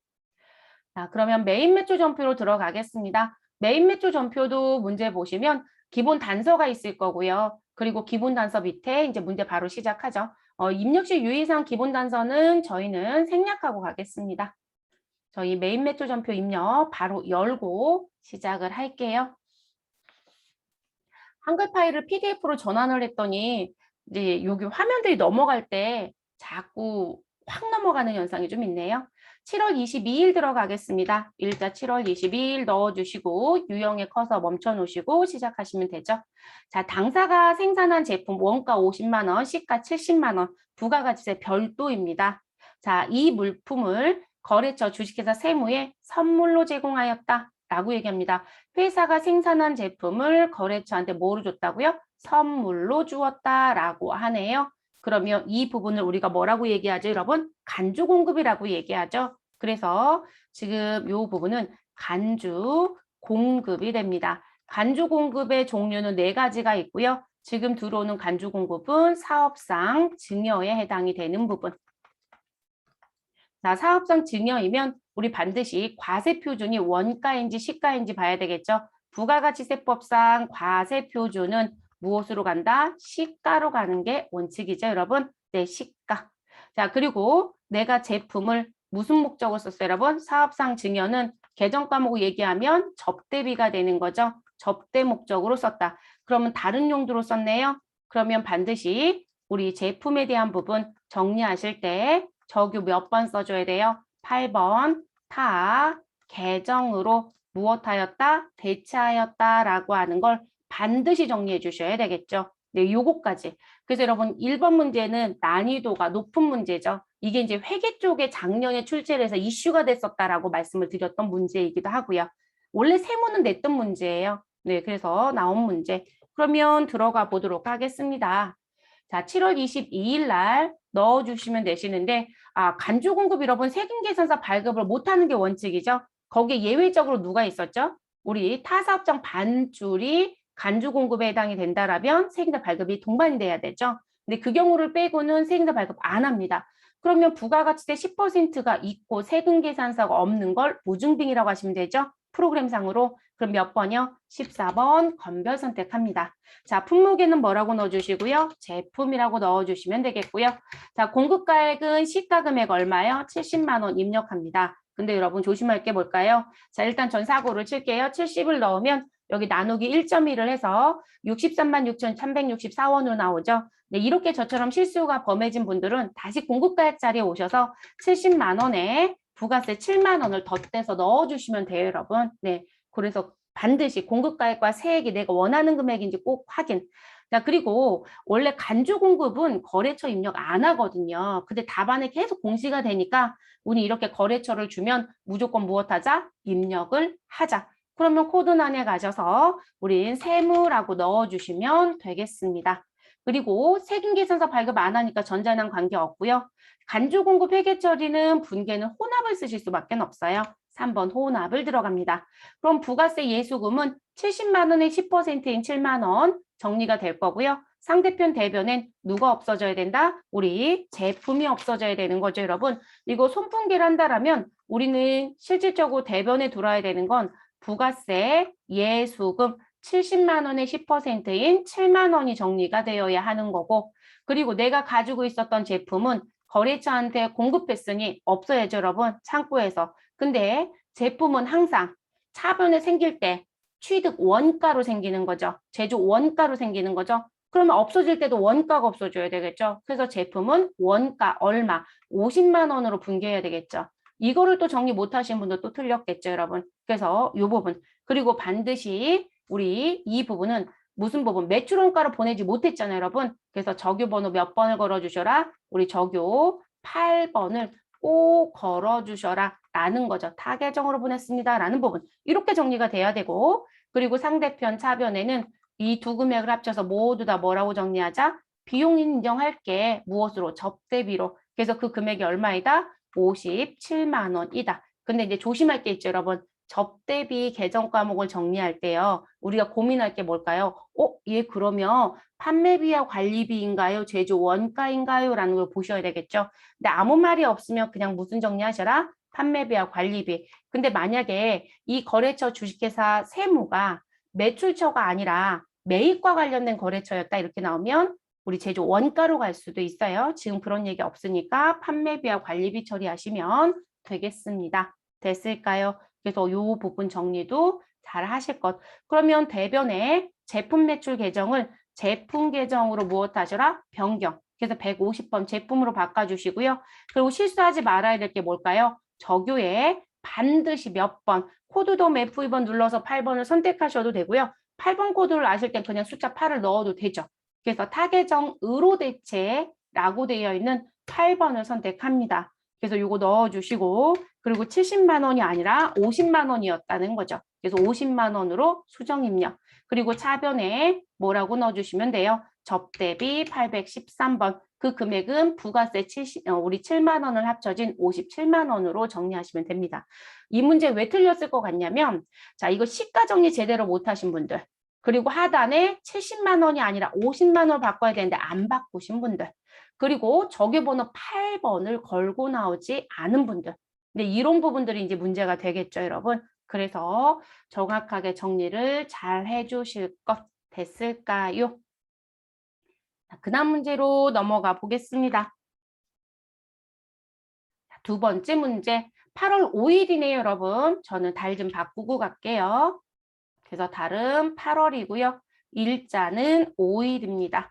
자, 그러면 메인 매출 전표로 들어가겠습니다. 메인 매출 전표도 문제 보시면 기본 단서가 있을 거고요. 그리고 기본 단서 밑에 이제 문제 바로 시작하죠. 입력시 유의사항 기본 단서는 저희는 생략하고 가겠습니다. 저희 메인 매출 전표 입력 바로 열고 시작을 할게요. 한글 파일을 PDF로 전환을 했더니 이제 여기 화면들이 넘어갈 때 자꾸 확 넘어가는 현상이 좀 있네요. 7월 22일 들어가겠습니다. 일자 7월 22일 넣어주시고 유형에 커서 멈춰놓으시고 시작하시면 되죠. 자, 당사가 생산한 제품 원가 50만 원, 시가 70만 원, 부가가치세 별도입니다. 자, 이 물품을 거래처 주식회사 세무에 선물로 제공하였다. 라고 얘기합니다. 회사가 생산한 제품을 거래처한테 뭐로 줬다고요? 선물로 주었다라고 하네요. 그러면 이 부분을 우리가 뭐라고 얘기하죠, 여러분? 간주 공급이라고 얘기하죠. 그래서 지금 이 부분은 간주 공급이 됩니다. 간주 공급의 종류는 4가지가 있고요. 지금 들어오는 간주 공급은 사업상 증여에 해당이 되는 부분. 자, 사업상 증여이면 우리 반드시 과세 표준이 원가인지 시가인지 봐야 되겠죠. 부가가치세법상 과세 표준은 무엇으로 간다? 시가로 가는 게 원칙이죠, 여러분. 네, 시가. 자, 그리고 내가 제품을 무슨 목적으로 썼어요, 여러분? 사업상 증여는 계정 과목 얘기하면 접대비가 되는 거죠. 접대 목적으로 썼다. 그러면 다른 용도로 썼네요. 그러면 반드시 우리 제품에 대한 부분 정리하실 때 적유 몇 번 써줘야 돼요? 8번 타 계정으로 무엇하였다? 대체하였다라고 하는 걸 반드시 정리해 주셔야 되겠죠. 네, 요거까지. 그래서 여러분 1번 문제는 난이도가 높은 문제죠. 이게 이제 회계 쪽에 작년에 출제를 해서 이슈가 됐었다라고 말씀을 드렸던 문제이기도 하고요. 원래 세무는 냈던 문제예요. 네, 그래서 나온 문제. 그러면 들어가 보도록 하겠습니다. 자, 7월 22일 날 넣어주시면 되시는데 간주 공급 여러분 세금계산서 발급을 못하는 게 원칙이죠. 거기에 예외적으로 누가 있었죠? 우리 타사업장 반줄이 간주 공급에 해당이 된다라면 세금자 발급이 동반이 돼야 되죠. 근데 그 경우를 빼고는 세금자 발급 안 합니다. 그러면 부가가치세 10%가 있고 세금계산서가 없는 걸 무증빙이라고 하시면 되죠. 프로그램상으로. 그럼 몇 번이요? 14번 건별 선택합니다. 자, 품목에는 뭐라고 넣어주시고요? 제품이라고 넣어주시면 되겠고요. 자, 공급가액은 시가금액 얼마요? 70만 원 입력합니다. 근데 여러분 조심할 게 뭘까요? 자, 일단 전 사고를 칠게요. 70을 넣으면 여기 나누기 1.1을 해서 63만 6,364원으로 나오죠. 네, 이렇게 저처럼 실수가 범해진 분들은 다시 공급가액 자리에 오셔서 70만 원에 부가세 7만 원을 덧대서 넣어주시면 돼요, 여러분. 네, 그래서 반드시 공급가액과 세액이 내가 원하는 금액인지 꼭 확인. 자, 그리고 원래 간주 공급은 거래처 입력 안 하거든요. 근데 답안에 계속 공시가 되니까 우리 이렇게 거래처를 주면 무조건 무엇하자? 입력을 하자. 그러면 코드란에 가셔서 우린 세무라고 넣어주시면 되겠습니다. 그리고 세금계산서 발급 안 하니까 전자랑 관계없고요. 간주 공급 회계 처리는 분계는 혼합을 쓰실 수밖에 없어요. 3번 혼합을 들어갑니다. 그럼 부가세 예수금은 70만 원의 10%인 7만 원 정리가 될 거고요. 상대편 대변엔 누가 없어져야 된다? 우리 제품이 없어져야 되는 거죠, 여러분. 이거 손분계를 한다라면 우리는 실질적으로 대변에 들어야 되는 건 부가세 예수금 70만 원의 10%인 7만 원이 정리가 되어야 하는 거고 그리고 내가 가지고 있었던 제품은 거래처한테 공급했으니 없어야죠, 여러분. 창고에서. 근데 제품은 항상 차변에 생길 때 취득 원가로 생기는 거죠. 제조 원가로 생기는 거죠. 그러면 없어질 때도 원가가 없어져야 되겠죠. 그래서 제품은 원가 얼마 50만 원으로 분개해야 되겠죠. 이거를 또 정리 못 하신 분도 또 틀렸겠죠, 여러분. 그래서 이 부분. 그리고 반드시 우리 이 부분은 무슨 부분? 매출 원가로 보내지 못했잖아요, 여러분. 그래서 적요 번호 몇 번을 걸어주셔라. 우리 적요 8번을 꼭 걸어주셔라 라는 거죠. 타 계정으로 보냈습니다 라는 부분. 이렇게 정리가 돼야 되고, 그리고 상대편 차변에는 이 두 금액을 합쳐서 모두 다 뭐라고 정리하자? 비용 인정할게. 무엇으로? 접대비로. 그래서 그 금액이 얼마이다? 57만 원이다. 근데 이제 조심할 게 있죠, 여러분. 접대비 계정 과목을 정리할 때요. 우리가 고민할 게 뭘까요? 얘 그러면 판매비와 관리비인가요? 제조 원가인가요? 라는 걸 보셔야 되겠죠. 근데 아무 말이 없으면 그냥 무슨 정리하셔라? 판매비와 관리비. 근데 만약에 이 거래처 주식회사 세무가 매출처가 아니라 매입과 관련된 거래처였다 이렇게 나오면 우리 제조 원가로 갈 수도 있어요. 지금 그런 얘기 없으니까 판매비와 관리비 처리하시면 되겠습니다. 됐을까요? 그래서 이 부분 정리도 잘 하실 것. 그러면 대변에 제품 매출 계정을 제품 계정으로 무엇 하셔라? 변경. 그래서 150번 제품으로 바꿔주시고요. 그리고 실수하지 말아야 될 게 뭘까요? 적요에 반드시 몇 번, 코드돔 F2번 눌러서 8번을 선택하셔도 되고요. 8번 코드를 아실 땐 그냥 숫자 8을 넣어도 되죠. 그래서 타계정 의로 대체라고 되어 있는 8번을 선택합니다. 그래서 이거 넣어주시고 그리고 70만 원이 아니라 50만 원이었다는 거죠. 그래서 50만 원으로 수정 입력. 그리고 차변에 뭐라고 넣어주시면 돼요. 접대비 813번. 그 금액은 부가세 우리 7만 원을 합쳐진 57만 원으로 정리하시면 됩니다. 이 문제 왜 틀렸을 것 같냐면 자 이거 시가 정리 제대로 못하신 분들 그리고 하단에 70만 원이 아니라 50만 원 바꿔야 되는데 안 바꾸신 분들 그리고 적요번호 8번을 걸고 나오지 않은 분들 근데 이런 부분들이 이제 문제가 되겠죠, 여러분. 그래서 정확하게 정리를 잘 해주실 것 됐을까요? 그 다음 문제로 넘어가 보겠습니다. 두 번째 문제, 8월 5일이네요, 여러분. 저는 달 좀 바꾸고 갈게요. 그래서 달은 8월이고요. 일자는 5일입니다.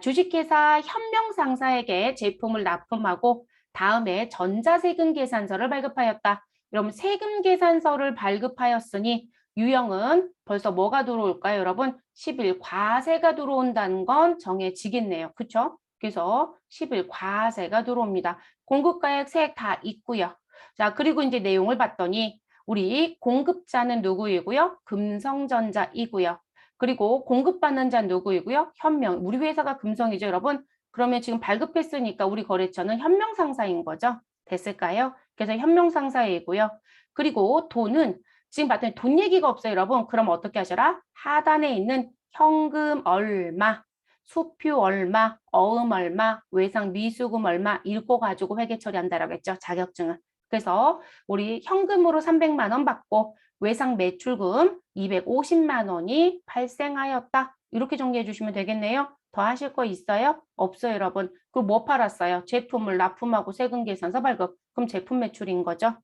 주식회사 현명상사에게 제품을 납품하고 다음에 전자세금 계산서를 발급하였다. 그럼 세금 계산서를 발급하였으니 유형은 벌써 뭐가 들어올까요, 여러분? 10일 과세가 들어온다는 건 정해지겠네요. 그렇죠? 그래서 10일 과세가 들어옵니다. 공급가액 세액 다 있고요. 자, 그리고 이제 내용을 봤더니 우리 공급자는 누구이고요? 금성전자이고요. 그리고 공급받는 자는 누구이고요? 현명. 우리 회사가 금성이죠, 여러분. 그러면 지금 발급했으니까 우리 거래처는 현명상사인 거죠. 됐을까요? 그래서 현명상사이고요. 그리고 돈은 지금 봤더니 돈 얘기가 없어요, 여러분. 그럼 어떻게 하셔라? 하단에 있는 현금 얼마, 수표 얼마, 어음 얼마, 외상 미수금 얼마 읽어가지고 회계 처리한다라고 했죠. 자격증은. 그래서 우리 현금으로 300만 원 받고 외상 매출금 250만 원이 발생하였다. 이렇게 정리해 주시면 되겠네요. 더 하실 거 있어요? 없어요, 여러분. 그럼 뭐 팔았어요? 제품을 납품하고 세금 계산서 발급. 그럼 제품 매출인 거죠?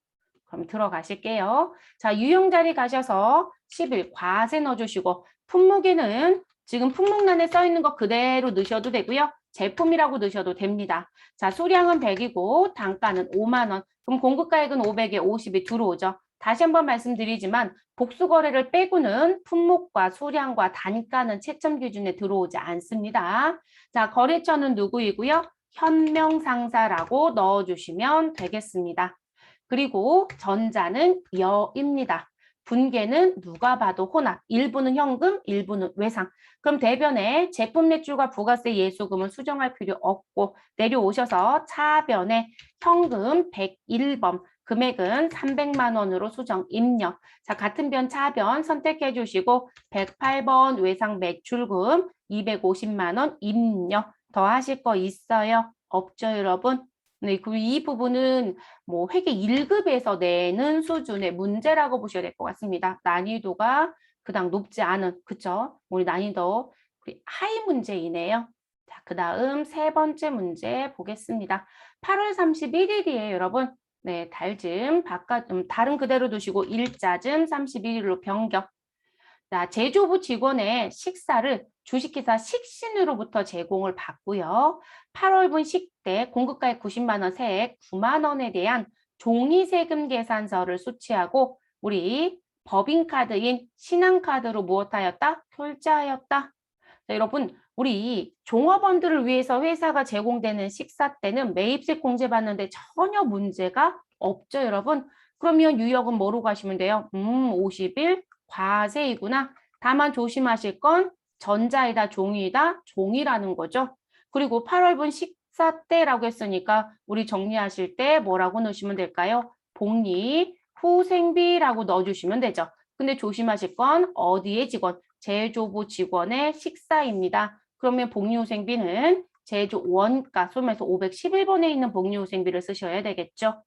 그럼 들어가실게요. 자, 유형 자리 가셔서 10일 과세 넣어주시고 품목에는 지금 품목란에 써 있는 거 그대로 넣으셔도 되고요. 제품이라고 넣으셔도 됩니다. 자, 수량은 100이고 단가는 5만 원. 그럼 공급가액은 500에 50이 들어오죠. 다시 한번 말씀드리지만 복수거래를 빼고는 품목과 수량과 단가는 채점 기준에 들어오지 않습니다. 자, 거래처는 누구이고요? 현명상사라고 넣어주시면 되겠습니다. 그리고 전자는 여입니다. 분계는 누가 봐도 혼합. 일부는 현금, 일부는 외상. 그럼 대변에 제품 매출과 부가세 예수금을 수정할 필요 없고 내려오셔서 차변에 현금 101번, 금액은 300만 원으로 수정 입력. 자, 같은 변 차변 선택해 주시고 108번 외상 매출금 250만 원 입력. 더 하실 거 있어요? 없죠, 여러분? 네, 그리고 이 부분은 뭐 회계 1급에서 내는 수준의 문제라고 보셔야 될 것 같습니다. 난이도가 그닥 높지 않은, 그쵸? 우리 난이도 우리 하이 문제이네요. 자, 그 다음 세 번째 문제 보겠습니다. 8월 31일이에요, 여러분. 네, 달즘 바깥, 다른 그대로 두시고 일자즘 31일로 변경. 자, 제조부 직원의 식사를 주식회사 식신으로부터 제공을 받고요. 8월분 식대 공급가액 90만 원, 세액 9만 원에 대한 종이세금 계산서를 수취하고 우리 법인카드인 신한카드로 무엇하였다? 결제하였다. 자, 여러분, 우리 종업원들을 위해서 회사가 제공되는 식사 때는 매입세 공제받는데 전혀 문제가 없죠, 여러분. 그러면 유역은 뭐로 가시면 돼요? 50일 과세이구나. 다만 조심하실 건 전자이다, 종이다, 종이라는 거죠. 그리고 8월분 식사 때라고 했으니까 우리 정리하실 때 뭐라고 넣으시면 될까요? 복리 후생비라고 넣어주시면 되죠. 근데 조심하실 건 어디의 직원? 제조부 직원의 식사입니다. 그러면 복리후생비는 제조 원가 소매서 511번에 있는 복리후생비를 쓰셔야 되겠죠.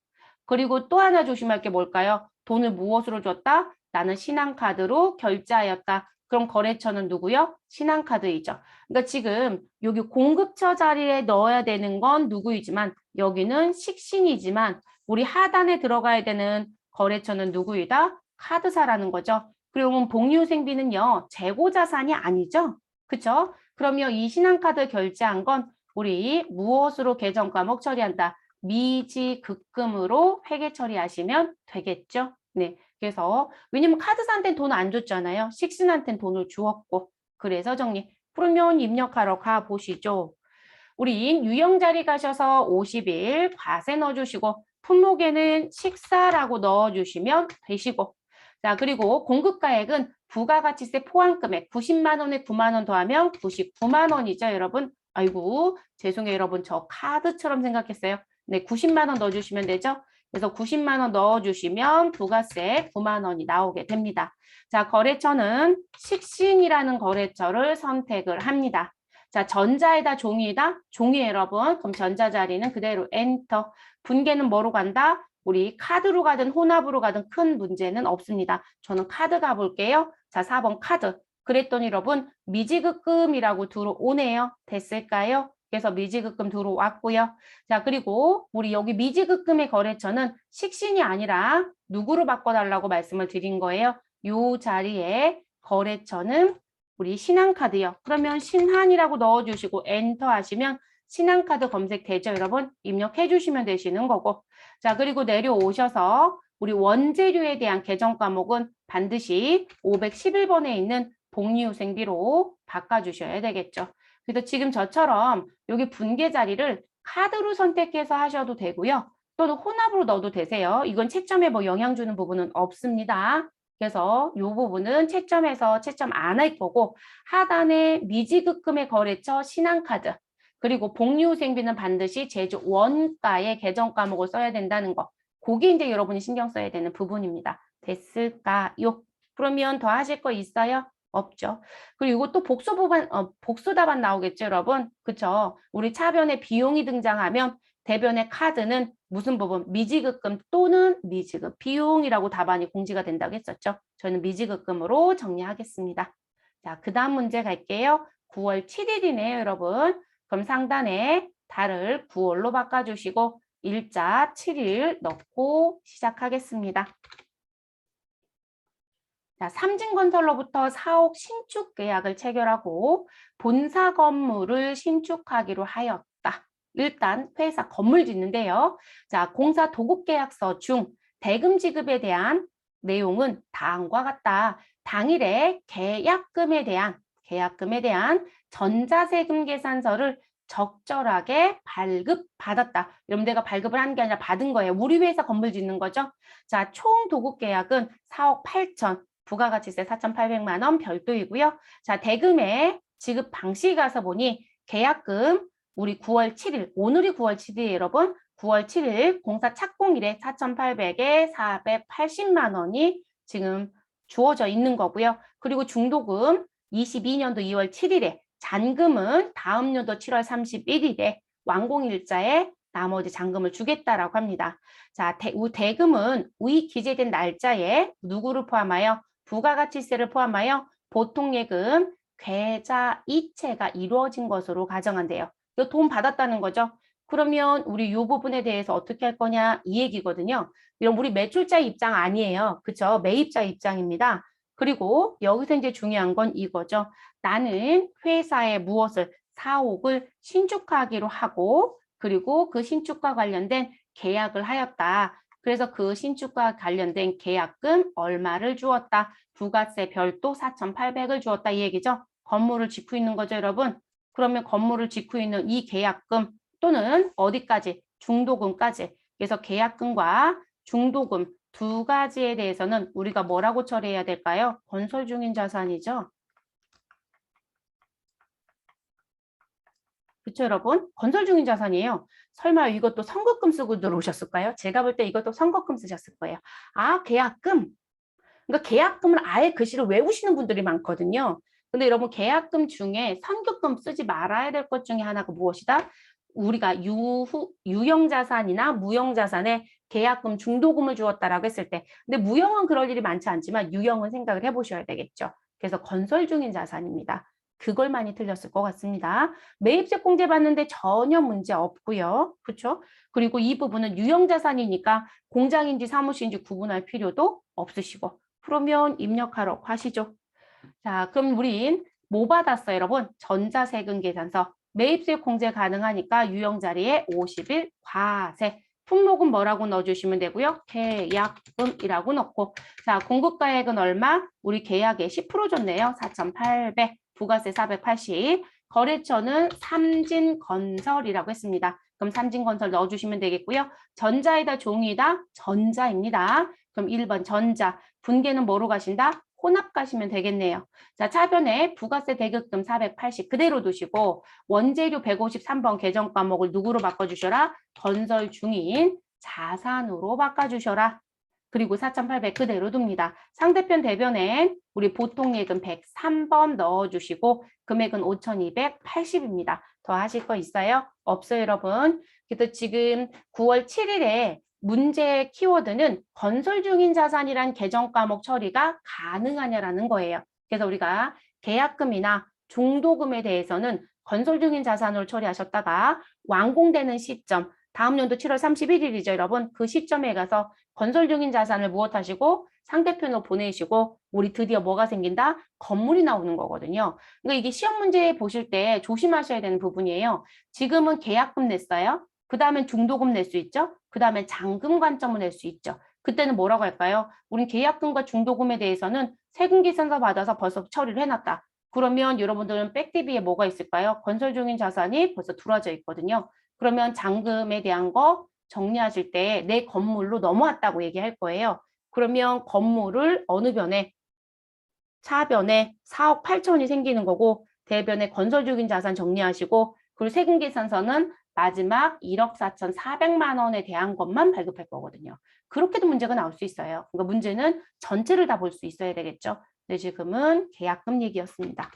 그리고 또 하나 조심할 게 뭘까요? 돈을 무엇으로 줬다? 나는 신한카드로 결제하였다. 그럼 거래처는 누구요? 신한카드이죠. 그러니까 지금 여기 공급처 자리에 넣어야 되는 건 누구이지만 여기는 식신이지만 우리 하단에 들어가야 되는 거래처는 누구이다? 카드사라는 거죠. 그러면 복리후생비는요. 재고자산이 아니죠. 그렇죠? 그러면 이 신한카드 결제한 건 우리 무엇으로 계정 과목 처리한다? 미지급금으로 회계 처리하시면 되겠죠. 네. 그래서 왜냐면 카드사한테는 돈 안 줬잖아요. 식신한테는 돈을 주었고. 그래서 정리. 그러면 입력하러 가보시죠. 우리 유형 자리 가셔서 50일 과세 넣어주시고 품목에는 식사라고 넣어주시면 되시고 자 그리고 공급가액은 부가가치세 포함금액 90만 원에 9만 원 더하면 99만 원이죠 여러분. 아이고 죄송해요 여러분 저 카드처럼 생각했어요. 네 90만 원 넣어주시면 되죠. 그래서 90만 원 넣어주시면 부가세 9만 원이 나오게 됩니다. 자 거래처는 식신이라는 거래처를 선택을 합니다. 자, 전자에다 종이에다 종이에요, 여러분. 그럼 전자 자리는 그대로 엔터. 분계는 뭐로 간다? 우리 카드로 가든 혼합으로 가든 큰 문제는 없습니다. 저는 카드 가볼게요. 자, 4번 카드. 그랬더니 여러분 미지급금이라고 들어오네요. 됐을까요? 그래서 미지급금 들어왔고요. 자, 그리고 우리 여기 미지급금의 거래처는 식신이 아니라 누구로 바꿔달라고 말씀을 드린 거예요. 요 자리에 거래처는 우리 신한카드요. 그러면 신한이라고 넣어주시고 엔터 하시면 신한카드 검색되죠, 여러분? 입력해 주시면 되시는 거고. 자, 그리고 내려오셔서 우리 원재료에 대한 계정 과목은 반드시 511번에 있는 복리후생비로 바꿔주셔야 되겠죠. 그래서 지금 저처럼 여기 분계 자리를 카드로 선택해서 하셔도 되고요. 또는 혼합으로 넣어도 되세요. 이건 채점에 뭐 영향 주는 부분은 없습니다. 그래서 이 부분은 채점해서 채점 안 할 거고 하단에 미지급금의 거래처 신한카드 그리고 복리후생비는 반드시 제조 원가의 계정 과목을 써야 된다는 거. 그게 이제 여러분이 신경 써야 되는 부분입니다. 됐을까요? 그러면 더 하실 거 있어요? 없죠. 그리고 또 복수 답안 나오겠죠, 여러분? 그쵸? 우리 차변에 비용이 등장하면 대변의 카드는 무슨 부분? 미지급금 또는 미지급 비용이라고 답안이 공지가 된다고 했었죠. 저는 미지급금으로 정리하겠습니다. 자, 그 다음 문제 갈게요. 9월 7일이네요, 여러분. 그럼 상단에 달을 9월로 바꿔주시고 일자 7일 넣고 시작하겠습니다. 자, 삼진건설로부터 4억 신축 계약을 체결하고 본사 건물을 신축하기로 하였다. 일단 회사 건물 짓는데요. 자, 공사 도급 계약서 중 대금 지급에 대한 내용은 다음과 같다. 당일에 계약금에 대한 전자세금 계산서를 적절하게 발급받았다. 여러분 내가 발급을 한 게 아니라 받은 거예요. 우리 회사 건물 짓는 거죠. 자, 총 도급 계약은 4억 8천, 부가가치세 4,800만 원 별도이고요. 자, 대금의 지급 방식 가서 보니 계약금 우리 9월 7일, 오늘이 9월 7일 여러분. 9월 7일 공사 착공일에 4,800에 480만 원이 지금 주어져 있는 거고요. 그리고 중도금 22년도 2월 7일에 잔금은 다음 연도 7월 31일에 완공일자에 나머지 잔금을 주겠다라고 합니다. 자, 대금은 위 기재된 날짜에 누구를 포함하여 부가가치세를 포함하여 보통예금 계좌 이체가 이루어진 것으로 가정한대요. 이거 돈 받았다는 거죠. 그러면 우리 이 부분에 대해서 어떻게 할 거냐 이 얘기거든요. 이런 우리 매출자 입장 아니에요. 그렇죠? 매입자 입장입니다. 그리고 여기서 이제 중요한 건 이거죠. 나는 회사에 무엇을 사옥을 신축하기로 하고 그리고 그 신축과 관련된 계약을 하였다. 그래서 그 신축과 관련된 계약금 얼마를 주었다. 부가세 별도 4,800을 주었다 이 얘기죠. 건물을 짓고 있는 거죠, 여러분. 그러면 건물을 짓고 있는 이 계약금 또는 어디까지? 중도금까지. 그래서 계약금과 중도금 두 가지에 대해서는 우리가 뭐라고 처리해야 될까요? 건설 중인 자산이죠. 그렇죠, 여러분? 건설 중인 자산이에요. 설마 이것도 선급금 쓰고 들어오셨을까요? 제가 볼 때 이것도 선급금 쓰셨을 거예요. 아, 계약금. 그러니까 계약금을 아예 글씨를 외우시는 분들이 많거든요. 근데 여러분 계약금 중에 선급금 쓰지 말아야 될 것 중에 하나가 무엇이다? 우리가 유형자산이나 무형자산에 계약금 중도금을 주었다라고 했을 때 근데 무형은 그럴 일이 많지 않지만 유형은 생각을 해보셔야 되겠죠. 그래서 건설 중인 자산입니다. 그걸 많이 틀렸을 것 같습니다. 매입세 공제 받는데 전혀 문제 없고요. 그렇죠? 그리고 이 부분은 유형자산이니까 공장인지 사무실인지 구분할 필요도 없으시고 그러면 입력하러 가시죠. 자, 그럼 우린 뭐 받았어요, 여러분? 전자세금 계산서. 매입세 공제 가능하니까 유형 자리에 50일 과세. 품목은 뭐라고 넣어주시면 되고요. 계약금이라고 넣고. 자, 공급가액은 얼마? 우리 계약에 10% 줬네요. 4,800. 부가세 480. 거래처는 삼진건설이라고 했습니다. 그럼 삼진건설 넣어주시면 되겠고요. 전자이다 종이다? 전자입니다. 그럼 1번 전자. 분계는 뭐로 가신다? 혼합 가시면 되겠네요. 자, 차변에 부가세 대급금 480 그대로 두시고 원재료 153번 계정 과목을 누구로 바꿔주셔라? 건설 중인 자산으로 바꿔주셔라. 그리고 4,800 그대로 둡니다. 상대편 대변엔 우리 보통예금 103번 넣어주시고 금액은 5,280입니다. 더 하실 거 있어요? 없어요, 여러분. 그래서 지금 9월 7일에 문제 키워드는 건설 중인 자산이란 계정 과목 처리가 가능하냐라는 거예요. 그래서 우리가 계약금이나 중도금에 대해서는 건설 중인 자산으로 처리하셨다가 완공되는 시점, 다음 연도 7월 31일이죠, 여러분. 그 시점에 가서 건설 중인 자산을 무엇하시고 상대편으로 보내시고 우리 드디어 뭐가 생긴다? 건물이 나오는 거거든요. 그러니까 이게 시험 문제 보실 때 조심하셔야 되는 부분이에요. 지금은 계약금 냈어요. 그 다음엔 중도금 낼 수 있죠. 그 다음에 잔금 관점을 낼 수 있죠. 그때는 뭐라고 할까요? 우린 계약금과 중도금에 대해서는 세금 계산서 받아서 벌써 처리를 해놨다. 그러면 여러분들은 백DB에 뭐가 있을까요? 건설 중인 자산이 벌써 들어와져 있거든요. 그러면 잔금에 대한 거 정리하실 때 내 건물로 넘어왔다고 얘기할 거예요. 그러면 건물을 어느 변에 차변에 4억 8천이 생기는 거고 대변에 건설 중인 자산 정리하시고 그리고 세금 계산서는 마지막 1억 4,400만 원에 대한 것만 발급할 거거든요. 그렇게도 문제가 나올 수 있어요. 그러니까 문제는 전체를 다 볼 수 있어야 되겠죠. 근데 지금은 계약금 얘기였습니다.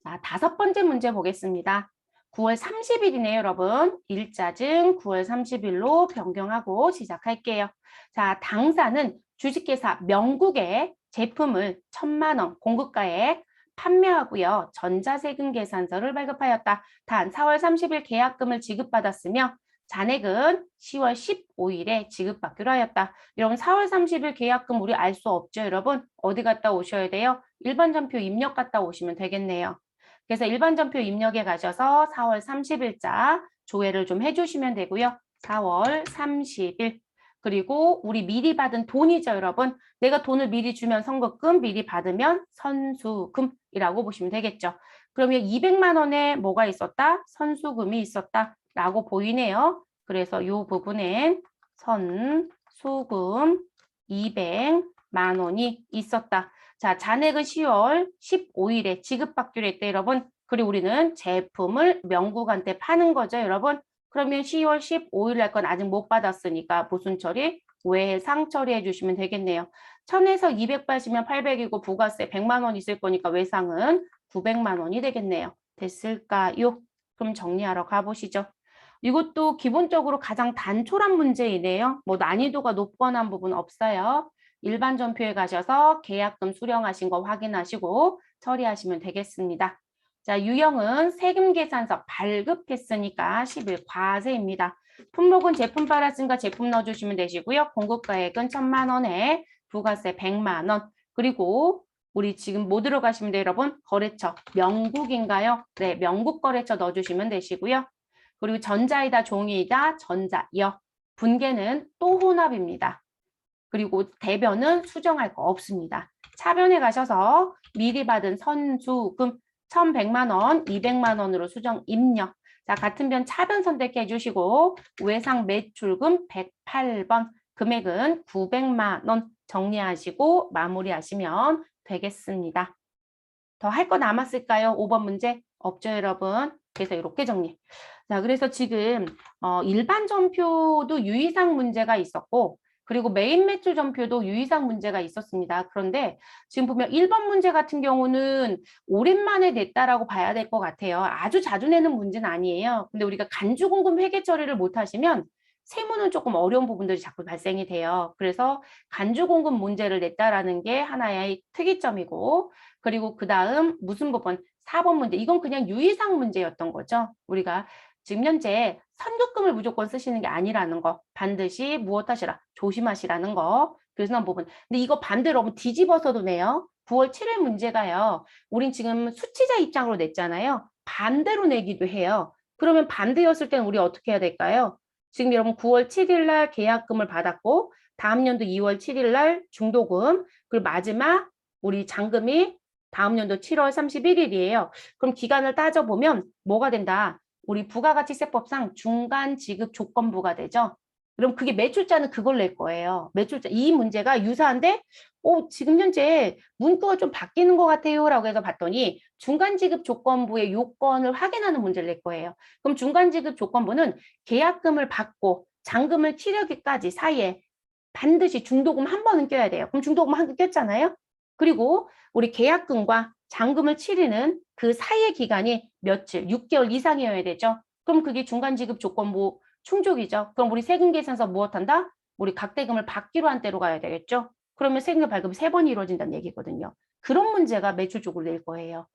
자, 5번째 문제 보겠습니다. 9월 30일이네요, 여러분. 일자증 9월 30일로 변경하고 시작할게요. 자, 당사는 주식회사 명국에 제품을 1,000만 원 공급가액 판매하고요. 전자세금 계산서를 발급하였다. 단 4월 30일 계약금을 지급받았으며 잔액은 10월 15일에 지급받기로 하였다. 여러분 4월 30일 계약금 우리 알 수 없죠, 여러분? 어디 갔다 오셔야 돼요? 일반 전표 입력 갔다 오시면 되겠네요. 그래서 일반 전표 입력에 가셔서 4월 30일자 조회를 좀 해주시면 되고요. 4월 30일. 그리고 우리 미리 받은 돈이죠, 여러분. 내가 돈을 미리 주면 선급금, 미리 받으면 선수금이라고 보시면 되겠죠. 그러면 200만 원에 뭐가 있었다? 선수금이 있었다라고 보이네요. 그래서 이 부분엔 선수금 200만 원이 있었다. 자, 잔액은 10월 15일에 지급받기로 했대, 여러분. 그리고 우리는 제품을 명국한테 파는 거죠, 여러분. 그러면 10월 15일 날 건 아직 못 받았으니까 무슨 처리? 외상 처리해 주시면 되겠네요. 1000에서 200 빠지면 800이고 부가세 100만 원 있을 거니까 외상은 900만 원이 되겠네요. 됐을까요? 그럼 정리하러 가보시죠. 이것도 기본적으로 가장 단촐한 문제이네요. 뭐 난이도가 높거나 한 부분 없어요. 일반 전표에 가셔서 계약금 수령하신 거 확인하시고 처리하시면 되겠습니다. 자, 유형은 세금 계산서 발급했으니까 10일 과세입니다. 품목은 제품 팔았으니까 제품 넣어주시면 되시고요. 공급가액은 1,000만 원에 부가세 100만 원. 그리고 우리 지금 뭐 들어가시면 돼요, 여러분? 거래처. 명국인가요? 네, 명국 거래처 넣어주시면 되시고요. 그리고 전자이다, 종이이다, 전자여. 분계는 또 혼합입니다. 그리고 대변은 수정할 거 없습니다. 차변에 가셔서 미리 받은 선수금 1,100만 원, 200만 원으로 수정 입력. 자, 같은 변 차변 선택해 주시고 외상 매출금 108번, 금액은 900만 원 정리하시고 마무리하시면 되겠습니다. 더 할 거 남았을까요? 5번 문제 없죠, 여러분? 그래서 이렇게 정리. 자, 그래서 지금 일반 전표도 유의사항 문제가 있었고 그리고 메인 매출 전표도 유의사항 문제가 있었습니다. 그런데 지금 보면 1번 문제 같은 경우는 오랜만에 냈다라고 봐야 될 것 같아요. 아주 자주 내는 문제는 아니에요. 근데 우리가 간주공금 회계 처리를 못 하시면 세무는 조금 어려운 부분들이 자꾸 발생이 돼요. 그래서 간주공금 문제를 냈다라는 게 하나의 특이점이고 그리고 그 다음 무슨 부분? 4번 문제. 이건 그냥 유의사항 문제였던 거죠. 우리가 지금 현재 선급금을 무조건 쓰시는 게 아니라는 거. 반드시 무엇 하시라? 조심하시라는 거. 그래서 부분. 근데 이거 반대로 한번 뒤집어서도 내요. 9월 7일 문제가요. 우린 지금 수치자 입장으로 냈잖아요. 반대로 내기도 해요. 그러면 반대였을 때는 우리 어떻게 해야 될까요? 지금 여러분 9월 7일 날 계약금을 받았고 다음 연도 2월 7일 날 중도금 그리고 마지막 우리 잔금이 다음 연도 7월 31일이에요. 그럼 기간을 따져보면 뭐가 된다? 우리 부가가치세법상 중간 지급 조건부가 되죠. 그럼 그게 매출자는 그걸 낼 거예요. 매출자 이 문제가 유사한데 지금 현재 문구가 좀 바뀌는 것 같아요 라고 해서 봤더니 중간 지급 조건부의 요건을 확인하는 문제를 낼 거예요. 그럼 중간 지급 조건부는 계약금을 받고 잔금을 치르기까지 사이에 반드시 중도금 한 번은 껴야 돼요. 그럼 중도금 한 번 꼈잖아요. 그리고 우리 계약금과 잔금을 치르는 그 사이의 기간이 며칠, 6개월 이상이어야 되죠. 그럼 그게 중간지급 조건부 충족이죠. 그럼 우리 세금 계산서 무엇한다? 우리 각대금을 받기로 한 때로 가야 되겠죠. 그러면 세금 발급이 3번이 이루어진다는 얘기거든요. 그런 문제가 매출 쪽으로 낼 거예요.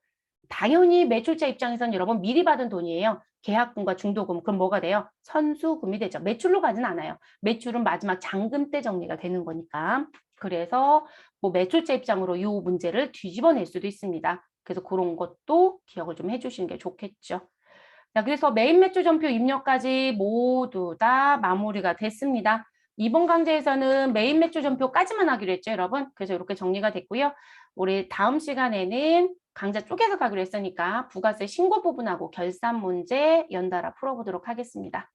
당연히 매출자 입장에서는 여러분 미리 받은 돈이에요. 계약금과 중도금. 그럼 뭐가 돼요? 선수금이 되죠. 매출로 가진 않아요. 매출은 마지막 잔금 때 정리가 되는 거니까. 그래서 뭐 매출자 입장으로 이 문제를 뒤집어낼 수도 있습니다. 그래서 그런 것도 기억을 좀 해주시는 게 좋겠죠. 자, 그래서 메인 매출 전표 입력까지 모두 다 마무리가 됐습니다. 이번 강좌에서는 메인 매출 전표까지만 하기로 했죠, 여러분. 그래서 이렇게 정리가 됐고요. 우리 다음 시간에는 강좌 쪼개서 가기로 했으니까 부가세 신고 부분하고 결산 문제 연달아 풀어보도록 하겠습니다.